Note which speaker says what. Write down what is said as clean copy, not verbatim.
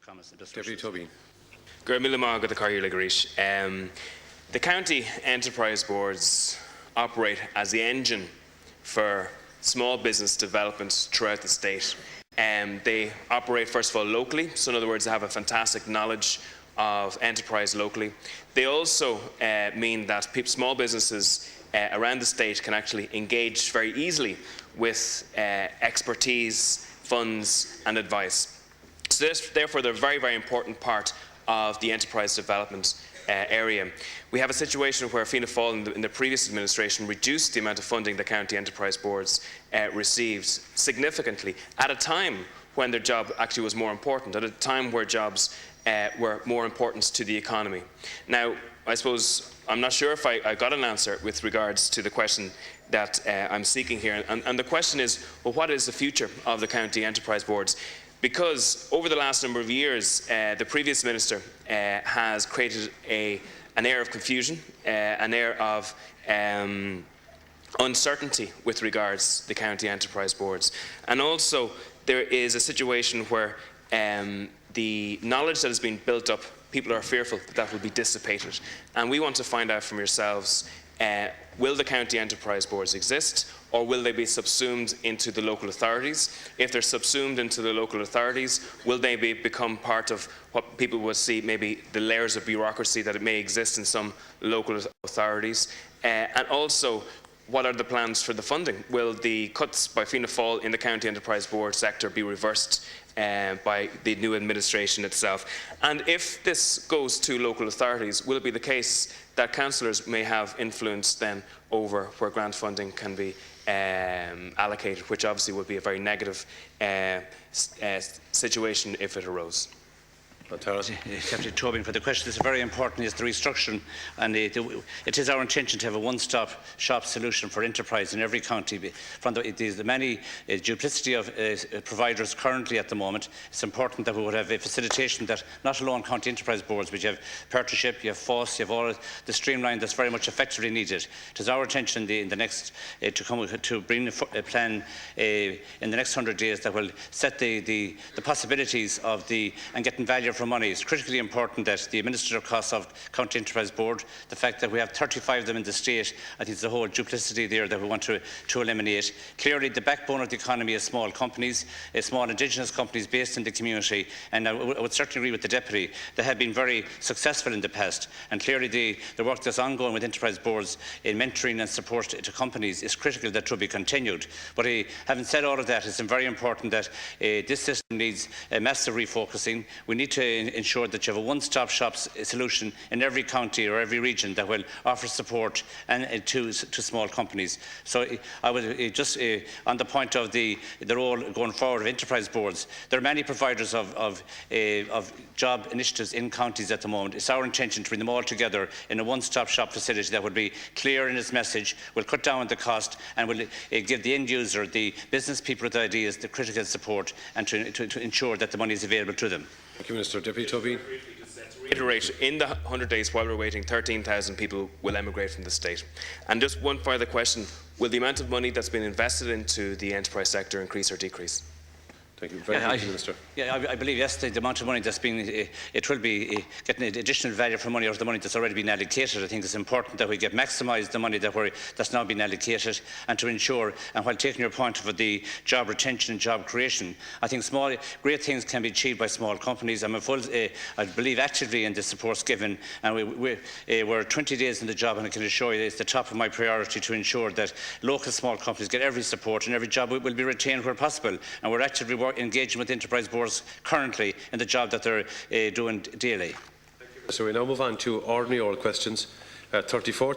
Speaker 1: comments.
Speaker 2: Deputy Tóibín.
Speaker 3: The county enterprise boards operate as the engine for small business development throughout the state. They operate, first of all, locally, so in other words, they have a fantastic knowledge of enterprise locally. They also mean that small businesses around the state can actually engage very easily with expertise, funds and advice. So therefore, they're a very, very important part of the enterprise development area. We have a situation where Fianna Fáil in the previous administration reduced the amount of funding the county enterprise boards received significantly at a time when their job actually was more important, at a time where jobs were more important to the economy. Now, I suppose I'm not sure if I got an answer with regards to the question that I'm seeking here, and the question is, well, what is the future of the county enterprise boards? Because over the last number of years, the previous minister has created an air of confusion, an air of uncertainty with regards to the county enterprise boards. And also, there is a situation where the knowledge that has been built up, people are fearful that that will be dissipated. And we want to find out from yourselves, will the county enterprise boards exist, or will they be subsumed into the local authorities? If they're subsumed into the local authorities, will they become part of what people would see, maybe the layers of bureaucracy that it may exist in some local authorities? And also, what are the plans for the funding? Will the cuts by Fianna Fáil in the county enterprise board sector be reversed by the new administration itself? And if this goes to local authorities, will it be the case that councillors may have influence then over where grant funding can be allocated, which obviously would be a very negative situation if it arose?
Speaker 1: Deputy Tóibín, for the question. It's very important, is the restructuring, and it is our intention to have a one-stop shop solution for enterprise in every county. From the many duplicity of providers currently at the moment, it's important that we would have a facilitation that not alone county enterprise boards, but you have partnership, you have FOSS, you have all the streamline that's very much effectively needed. It is our intention in the next to bring a plan in the next 100 days that will set the possibilities of and getting value for money. It's critically important that the administrative costs of County Enterprise Board, the fact that we have 35 of them in the state, I think there's a whole duplicity there that we want to eliminate. Clearly, the backbone of the economy is small companies, small indigenous companies based in the community, and I would certainly agree with the Deputy. They have been very successful in the past, and clearly the work that's ongoing with enterprise boards in mentoring and support to companies is critical, that should be continued. But having said all of that, it's very important that this system needs a massive refocusing. We need to ensure that you have a one-stop shop solution in every county or every region that will offer support to small companies. So I would just on the point of the role going forward of enterprise boards, there are many providers of job initiatives in counties at the moment. It's our intention to bring them all together in a one-stop shop facility that will be clear in its message, will cut down on the cost, and will give the end user, the business people with ideas, the critical support, and to ensure that the money is available to them.
Speaker 2: Thank you, Minister. Deputy Tóibín.
Speaker 3: Reiterate, in the 100 days while we're waiting, 13,000 people will emigrate from the state. And just one further question, will the amount of money that's been invested into the enterprise sector increase or decrease?
Speaker 2: Thank you very much, Minister.
Speaker 1: I believe, yes, the amount of money that's been, it will be getting additional value for money out of the money that's already been allocated. I think it's important that we get maximised the money that's now been allocated, and to ensure, and while taking your point of the job retention and job creation, I think great things can be achieved by small companies. I believe actively in the supports given, and we're 20 days in the job, and I can assure you it's the top of my priority to ensure that local small companies get every support and every job will be retained where possible, and we're actively engaging with enterprise boards currently in the job that they're doing daily.
Speaker 2: So we now move on to ordinary oral questions. 34,